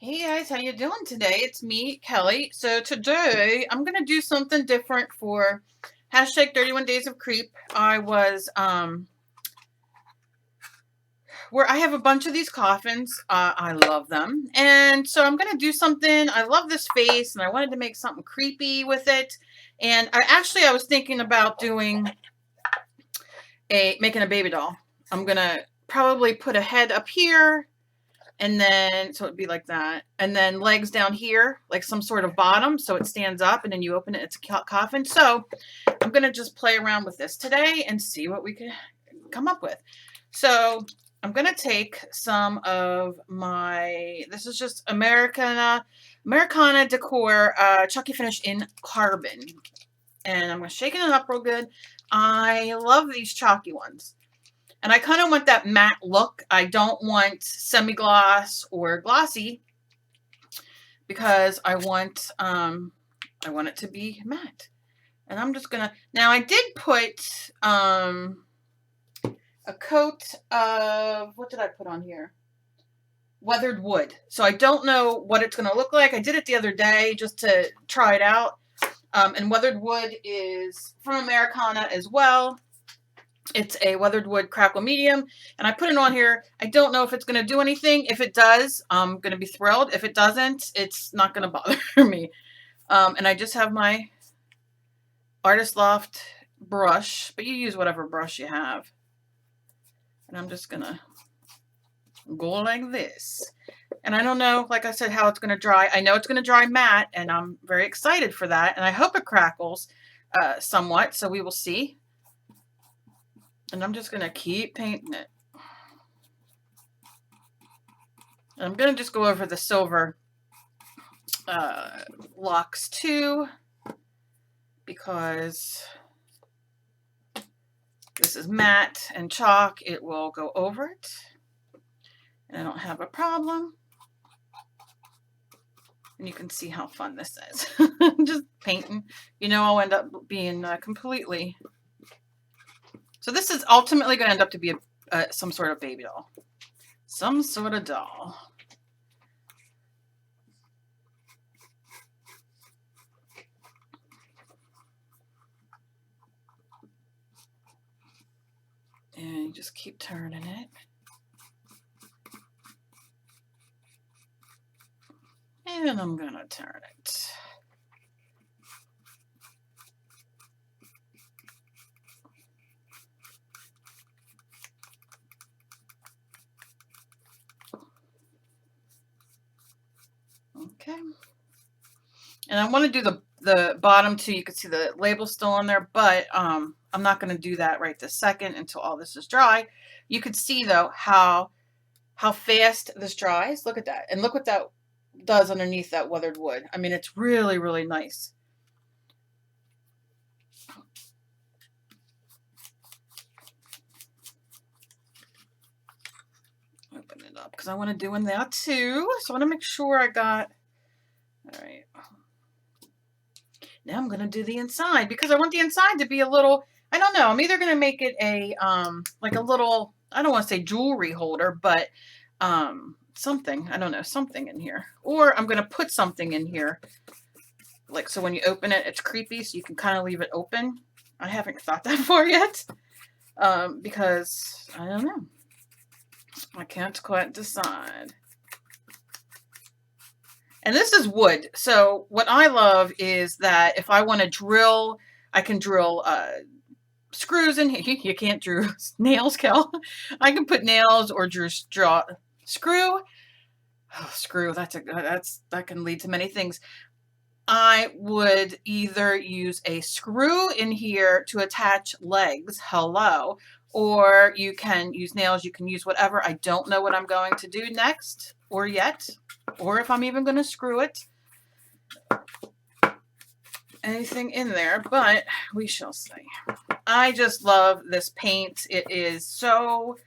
Hey guys, how you doing today? It's me, Kelly. So today I'm gonna do something different for hashtag 31 Days of Creep. I was where I have a bunch of these coffins. I love them, and so I'm gonna do something. I love this face, and I wanted to make something creepy with it. And I was thinking about doing making a baby doll. I'm gonna probably put a head up here, and then so it'd be like that, and then legs down here like some sort of bottom so it stands up, and then you open it, it's a coffin. So I'm gonna just play around with this today and see what we can come up with. So I'm gonna take some of my, this is just Americana Decor Chucky Finish in Carbon, and I'm gonna shake it up real good. I love these chalky ones. And I kind of want that matte look. I don't want semi-gloss or glossy because I want it to be matte. And I'm just gonna, now I did put a coat of, what did I put on here? Weathered wood. So I don't know what it's gonna look like. I did it the other day just to try it out. And weathered wood is from Americana as well. It's a weathered wood crackle medium, and I put it on here. I don't know if it's going to do anything. If it does, I'm going to be thrilled. If it doesn't, it's not going to bother me. And I just have my Artist Loft brush, but you use whatever brush you have. And I'm just going to go like this. And I don't know, like I said, how it's going to dry. I know it's going to dry matte, and I'm very excited for that. And I hope it crackles somewhat, so we will see. And I'm just going to keep painting it. And I'm going to just go over the silver locks too, because this is matte and chalk. It will go over it, and I don't have a problem. And you can see how fun this is. Just painting. You know, I'll end up being completely... So this is ultimately going to end up to be some sort of baby doll. Some sort of doll. And you just keep turning it. And I'm going to turn it. Okay. And I want to do the bottom too. You can see the label still on there, but I'm not going to do that right this second until all this is dry. You could see though how fast this dries. Look at that. And look what that does underneath that weathered wood. I mean, it's really, really nice. Open it up because I want to do in that too. So I want to make sure I got, all right. Now I'm going to do the inside because I want the inside to be a little, I don't know. I'm either going to make it a, like a little, I don't want to say jewelry holder, but something, I don't know, something in here. Or I'm going to put something in here. Like, so when you open it, it's creepy, so you can kind of leave it open. I haven't thought that far yet. Because, I don't know. I can't quite decide. And this is wood. So what I love is that if I want to drill, I can drill screws in here. You can't drill nails, Kel. I can put nails or draw screw. Oh, screw. That can lead to many things. I would either use a screw in here to attach legs. Hello. Or you can use nails. You can use whatever. I don't know what I'm going to do next or yet, or if I'm even going to screw it. Anything in there, but we shall see. I just love this paint. It is so,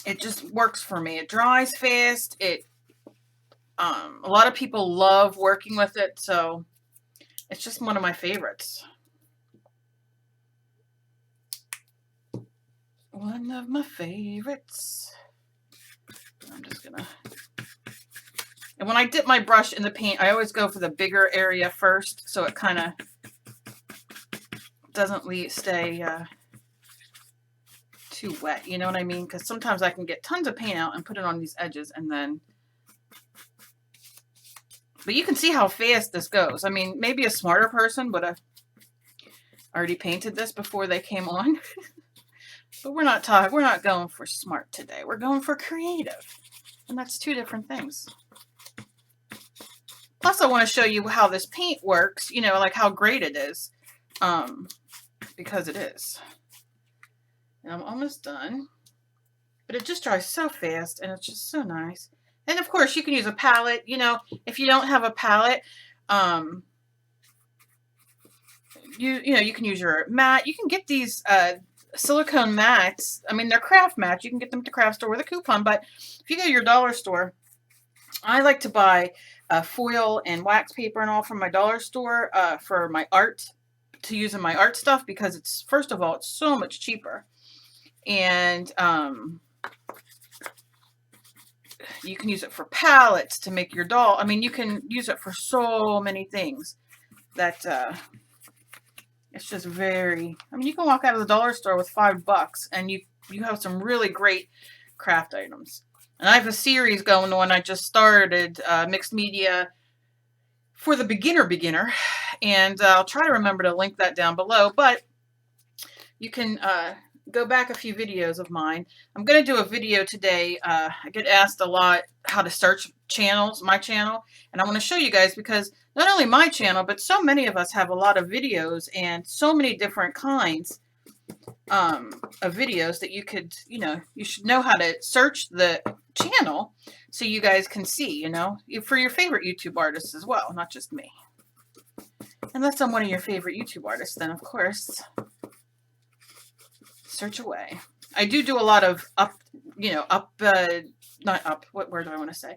it just works for me. It dries fast. A lot of people love working with it, so it's just one of my favorites. One of my favorites. I'm just gonna And when I dip my brush in the paint, I always go for the bigger area first, so it kind of doesn't stay too wet. You know what I mean? Because sometimes I can get tons of paint out and put it on these edges, and then... But you can see how fast this goes. I mean, maybe a smarter person would have already painted this before they came on. But we're not going for smart today. We're going for creative. And that's two different things. Plus, I want to show you how this paint works, you know, like how great it is. Because it is. And I'm almost done. But it just dries so fast, and it's just so nice. And of course, you can use a palette. You know, if you don't have a palette, you can use your mat. You can get these silicone mats. I mean, they're craft mats. You can get them at the craft store with a coupon. But if you go to your dollar store, I like to buy foil and wax paper and all from my dollar store for my art, to use in my art stuff, because it's, first of all, it's so much cheaper. And you can use it for palettes to make your doll. I mean, you can use it for so many things that it's just very, I mean, you can walk out of the dollar store with $5 and you have some really great craft items. And I have a series going on. I just started mixed media for the beginner, and I'll try to remember to link that down below, but you can go back a few videos of mine. I'm going to do a video today. I get asked a lot how to search channels, my channel, and I want to show you guys, because not only my channel, but so many of us have a lot of videos and so many different kinds of videos that you could, you know, you should know how to search the channel so you guys can see, you know, for your favorite YouTube artists as well, not just me. Unless I'm one of your favorite YouTube artists, then of course, search away. I do a lot of what word do I want to say?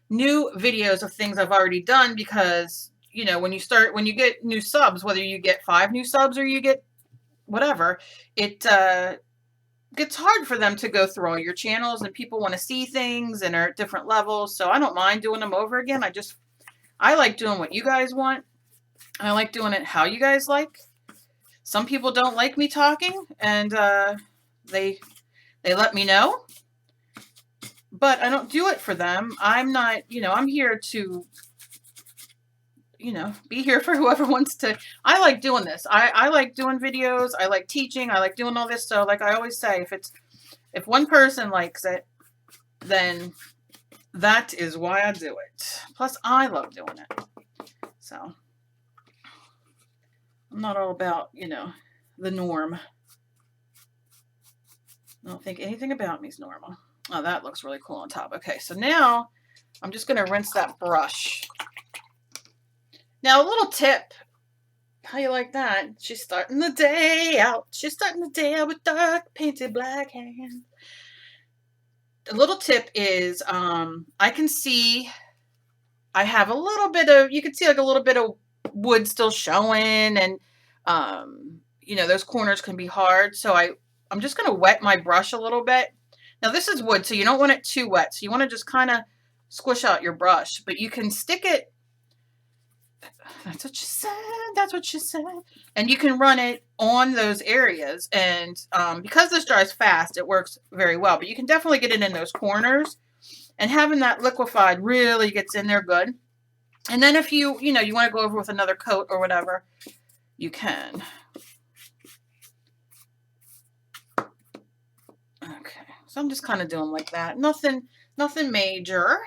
New videos of things I've already done, because, you know, when you get new subs, whether you get 5 new subs or you get whatever, it gets hard for them to go through all your channels, and people want to see things and are at different levels. So I don't mind doing them over again. I like doing what you guys want. I like doing it how you guys like. Some people don't like me talking, and they let me know. But I don't do it for them. I'm not, you know, I'm here to, you know, be here for whoever wants to. I like doing this. I like doing videos. I like teaching. I like doing all this. So like I always say, if one person likes it, then that is why I do it. Plus, I love doing it. So I'm not all about, you know, the norm. I don't think anything about me is normal. Oh, that looks really cool on top. Okay, so now I'm just going to rinse that brush. Now, a little tip. How you like that? She's starting the day out. She's starting the day out with dark painted black hands. The little tip is I can see I have a little bit of, you can see like a little bit of wood still showing, and you know, those corners can be hard. So I'm just going to wet my brush a little bit. Now this is wood, so you don't want it too wet. So you want to just kind of squish out your brush, but you can stick it. That's what she said. That's what she said. And you can run it on those areas. And because this dries fast, it works very well. But you can definitely get it in those corners. And having that liquefied really gets in there good. And then if you want to go over with another coat or whatever, you can. Okay. So I'm just kind of doing like that. Nothing major.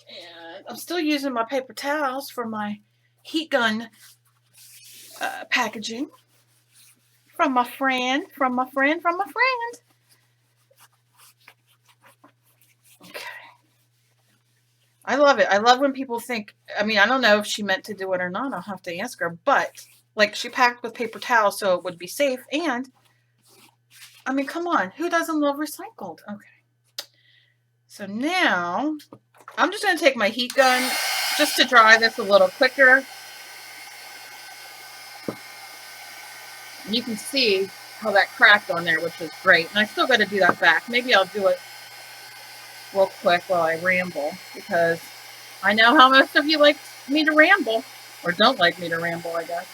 And I'm still using my paper towels for my heat gun packaging from my friend. Okay. I love it. I love when people think, I mean, I don't know if she meant to do it or not. I'll have to ask her. But, like, she packed with paper towels so it would be safe. And, I mean, come on. Who doesn't love recycled? Okay. So now, I'm just going to take my heat gun just to dry this a little quicker. And you can see how that cracked on there, which was great. And I still got to do that back. Maybe I'll do it real quick while I ramble, because I know how most of you like me to ramble, or don't like me to ramble, I guess.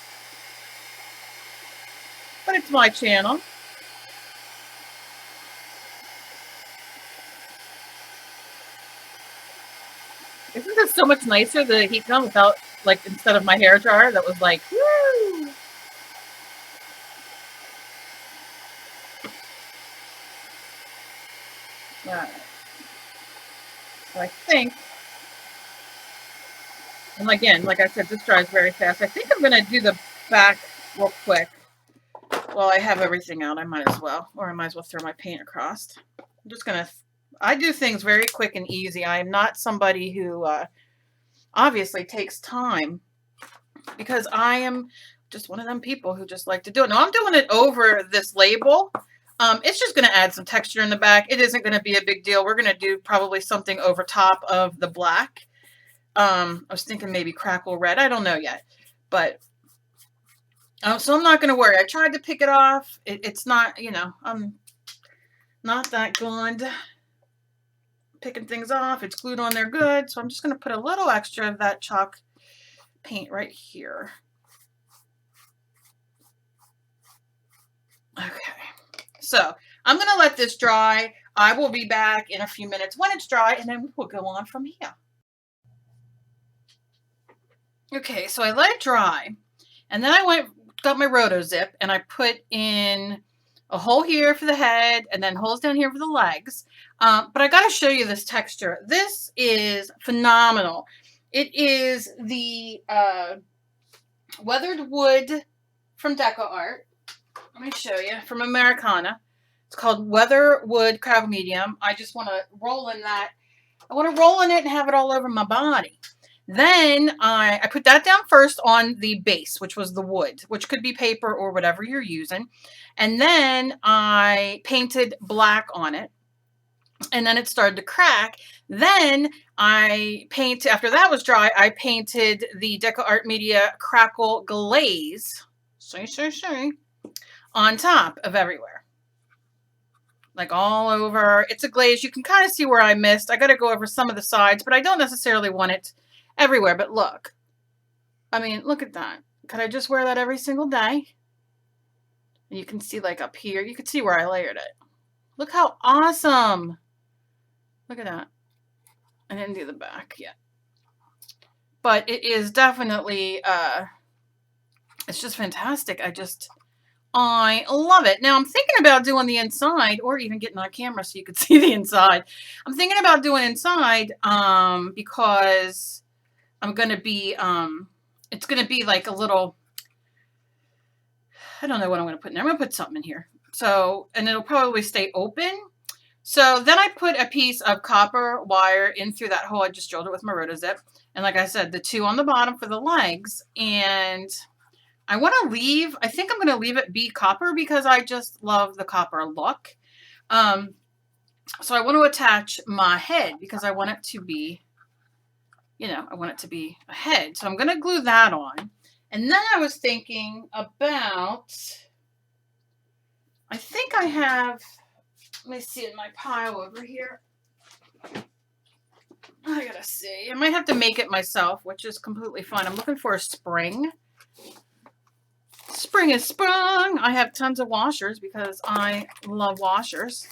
But it's my channel. Isn't this so much nicer, the heat gun, without, like, instead of my hair dryer that was like, woo! Alright. So I think, and again, like I said, this dries very fast. I think I'm going to do the back real quick. Well, I have everything out. I might as well. Or I might as well throw my paint across. I'm just going to, I do things very quick and easy. I am not somebody who obviously takes time, because I am just one of them people who just like to do it. Now I'm doing it over this label. It's just going to add some texture in the back. It isn't going to be a big deal. We're going to do probably something over top of the black. I was thinking maybe crackle red. I don't know yet. But so I'm not going to worry. I tried to pick it off. It's not, you know, I'm not that good picking things off. It's glued on there good. So I'm just going to put a little extra of that chalk paint right here. Okay. So I'm going to let this dry. I will be back in a few minutes when it's dry, and then we'll go on from here. Okay, so I let it dry, and then I got my roto zip, and I put in a hole here for the head, and then holes down here for the legs. But I got to show you this texture. This is phenomenal. It is the weathered wood from Deco Art. Let me show you, from Americana. It's called Weather Wood Crowd Medium. I just want to roll in that. I want to roll in it and have it all over my body. Then I put that down first on the base, which was the wood, which could be paper or whatever you're using. And then I painted black on it. And then it started to crack. Then I painted, after that was dry, I painted the Deco Art Media Crackle Glaze. See, on top of everywhere. Like all over. It's a glaze. You can kind of see where I missed. I got to go over some of the sides, but I don't necessarily want it everywhere. But look. I mean, look at that. Could I just wear that every single day? And you can see, like, up here. You can see where I layered it. Look how awesome. Look at that. I didn't do the back yet. But it is definitely, it's just fantastic. I love it. Now I'm thinking about doing the inside, or even getting on camera so you could see the inside. I'm thinking about doing inside because I'm going to be, it's going to be like a little, I don't know what I'm going to put in there. I'm going to put something in here. So, and it'll probably stay open. So then I put a piece of copper wire in through that hole. I just drilled it with my roto zip. And like I said, the two on the bottom for the legs. And I want to leave, I think I'm going to leave it be copper because I just love the copper look. So I want to attach my head because I want it to be, you know, I want it to be a head. So I'm going to glue that on. And then I was thinking about, I think I have, let me see in my pile over here. I gotta see. I might have to make it myself, which is completely fine. I'm looking for a spring. Spring is sprung. I have tons of washers because I love washers.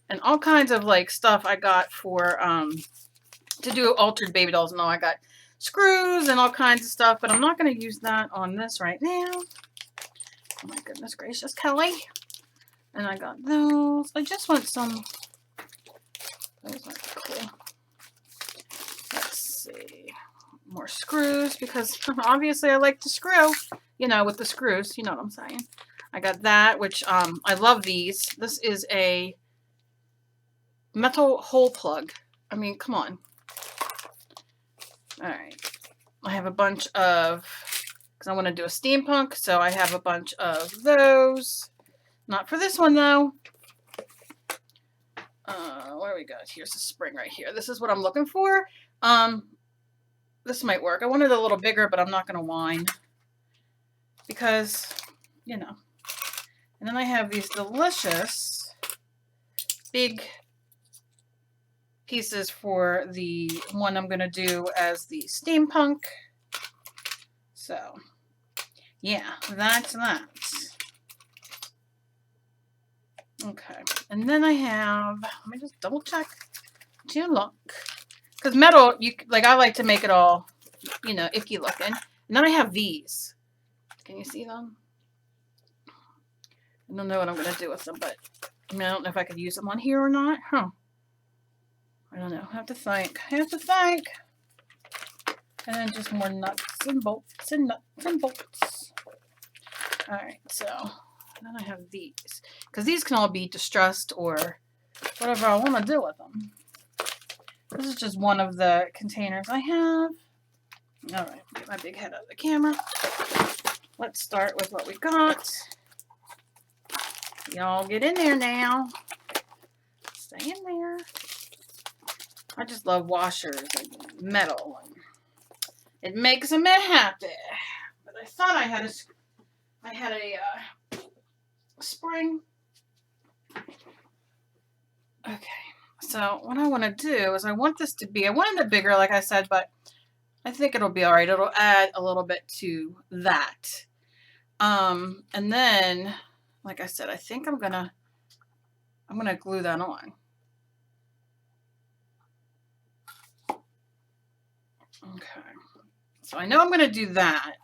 And all kinds of like stuff I got for to do altered baby dolls and all. I got screws and all kinds of stuff, but I'm not going to use that on this right now. Oh my goodness gracious, Kelly. And I got those. I just want some. Those are cool. Let's see. More screws because obviously I like to screw. You know, with the screws. You know what I'm saying. I got that, which I love these. This is a metal hole plug. I mean, come on. All right. I have a bunch of, because I want to do a steampunk, so I have a bunch of those. Not for this one, though. Where we go? Here's the spring right here. This is what I'm looking for. This might work. I wanted a little bigger, but I'm not going to whine. Because, you know. And then I have these delicious big pieces for the one I'm going to do as the steampunk. So, yeah, that's that. Okay, and then I have, let me just double check to look. Because metal, I like to make it all, icky looking. And then I have these. Can you see them? I don't know what I'm going to do with them, but I don't know if I could use them on here or not. Huh. I don't know. I have to think. And then just more nuts and bolts and nuts and bolts. Alright, so then I have these. Because these can all be distressed or whatever I want to do with them. This is just one of the containers I have. Alright, get my big head out of the camera. Let's start with what we got. Y'all get in there now. Stay in there. I just love washers and metal. It makes me happy. But I thought I had a spring. Okay. So what I want to do is I wanted it bigger, like I said, but I think it'll be all right. It'll add a little bit to that. And then, like I said, I think I'm gonna glue that on. Okay. So I know I'm gonna do that.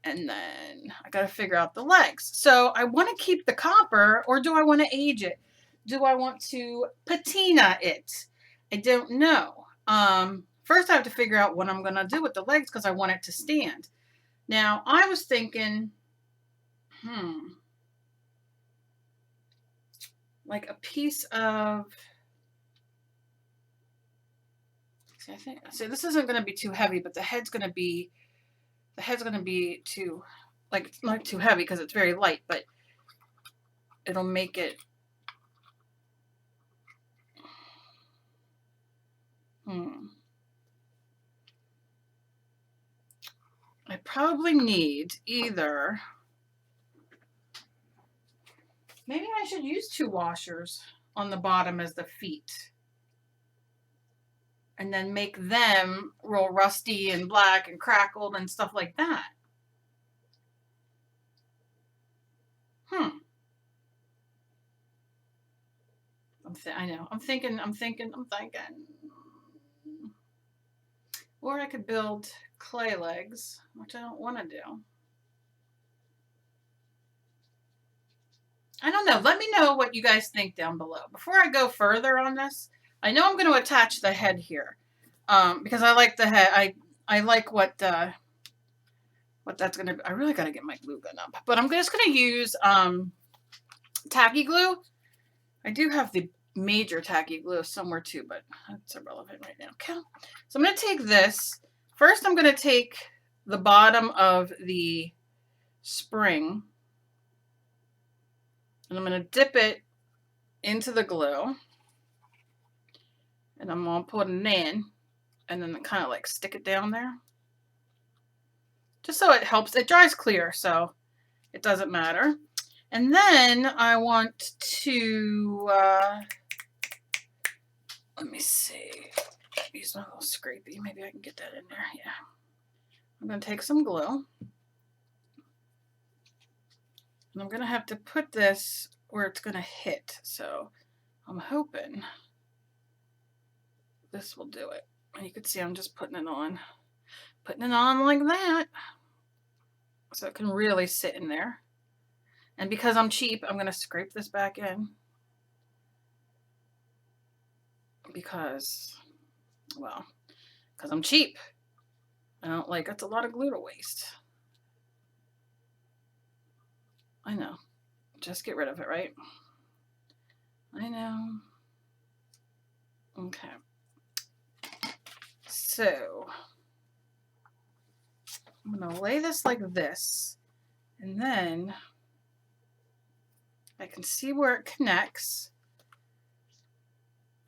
And then I gotta figure out the legs. So I want to keep the copper, or do I want to age it? Do I want to patina it? I don't know. First I have to figure out what I'm gonna do with the legs because I want it to stand. Now I was thinking, like a piece of. See, this isn't gonna be too heavy, but the head's gonna be too, like, not too heavy because it's very light, but it'll make it. I probably need either. Maybe I should use 2 washers on the bottom as the feet. And then make them real rusty and black and crackled and stuff like that. I know. I'm thinking. Or I could build clay legs, which I don't want to do. I don't know. Let me know what you guys think down below. Before I go further on this, I know I'm going to attach the head here. Because I like the head. I like what that's going to be. I really got to get my glue gun up. But I'm just going to use tacky glue. I do have the major tacky glue somewhere too, but that's irrelevant right now. Okay. So I'm going to take this. First, I'm going to take the bottom of the spring, and I'm going to dip it into the glue, and I'm going to put it in, and then kind of like stick it down there, just so it helps. It dries clear, so it doesn't matter. And then I want to, let me see, use my little scrapey. Maybe I can get that in there. Yeah. I'm going to take some glue. And I'm going to have to put this where it's going to hit. So I'm hoping this will do it. And you can see I'm just putting it on. Putting it on like that. So it can really sit in there. And because I'm cheap, I'm going to scrape this back in. Because I'm cheap. I don't like, it's a lot of glue to waste. I know. Just get rid of it, right? I know. Okay. So I'm going to lay this like this. And then I can see where it connects.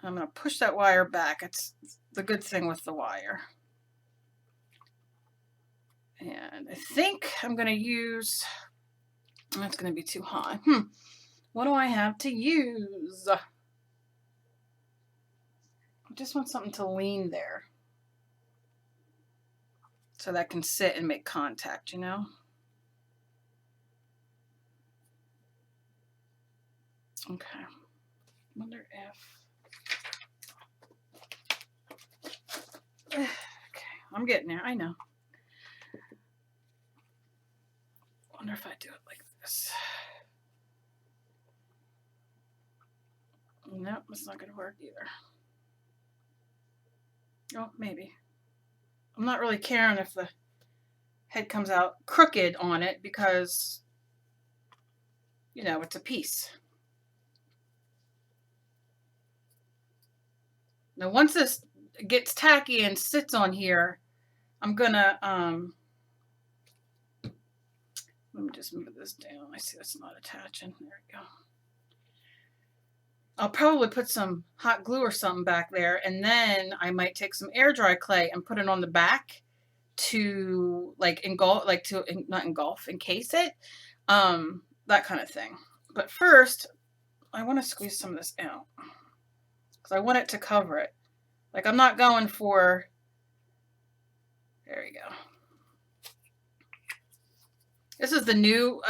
I'm going to push that wire back. It's the good thing with the wire. And I think I'm going to use, that's going to be too high. What do I have to use? just want something to lean there so that can sit and make contact, you know? Okay. Wonder if... Okay, I'm getting there. I know. Wonder if I do it like this. Nope, it's not going to work either. Oh, maybe. I'm not really caring if the head comes out crooked on it because, you know, it's a piece. Now, once this gets tacky and sits on here, I'm gonna, let me just move this down. I see that's not attaching. There we go. I'll probably put some hot glue or something back there, and then I might take some air dry clay and put it on the back to like engulf, like to not engulf, encase it, that kind of thing. But first, I want to squeeze some of this out because I want it to cover it. Like I'm not going for. There you go. This is the new,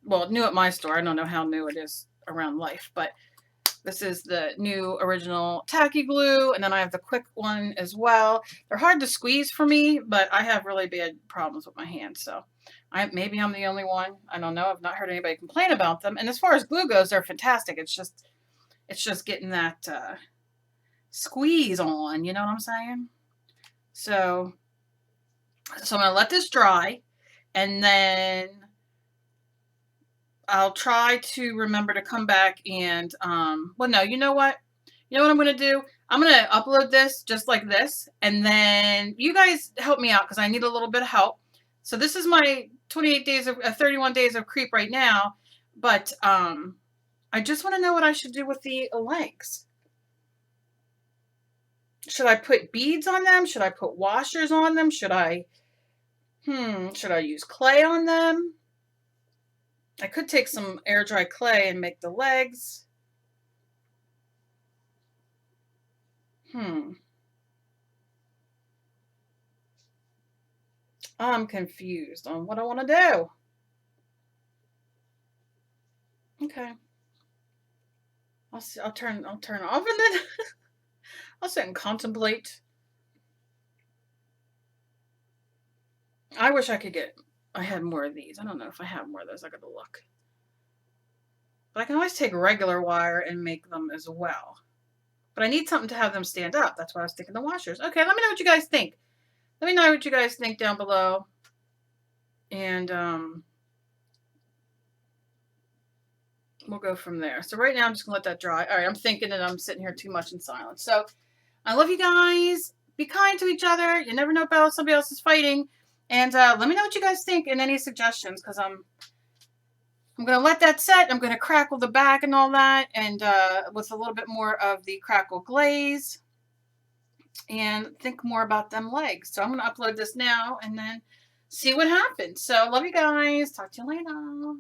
well, new at my store. I don't know how new it is around life, but this is the new original tacky glue, and then I have the quick one as well. They're hard to squeeze for me, but I have really bad problems with my hands, so maybe I'm the only one. I don't know. I've not heard anybody complain about them. And as far as glue goes, they're fantastic. It's just getting that squeeze on. You know what I'm saying? So I'm gonna let this dry, and then I'll try to remember to come back and, well, no, you know what? You know what I'm going to do? I'm going to upload this just like this, and then you guys help me out because I need a little bit of help. So this is my 28 days of, 31 days of creep right now, but I just want to know what I should do with the legs. Should I put beads on them? Should I put washers on them? Should I use clay on them? I could take some air dry clay and make the legs. I'm confused on what I want to do. Okay. I'll see, I'll turn off and then I'll sit and contemplate. I wish I had more of these. I don't know if I have more of those. I gotta look. But I can always take regular wire and make them as well. But I need something to have them stand up. That's why I was thinking the washers. Okay, let me know what you guys think. Let me know what you guys think down below. And we'll go from there. So right now I'm just gonna let that dry. All right, I'm thinking that I'm sitting here too much in silence. So I love you guys. Be kind to each other. You never know about somebody else is fighting. And let me know what you guys think and any suggestions, because I'm going to let that set. I'm going to crackle the back and all that, and with a little bit more of the crackle glaze, and think more about them legs. So I'm going to upload this now and then see what happens. So love you guys. Talk to you later.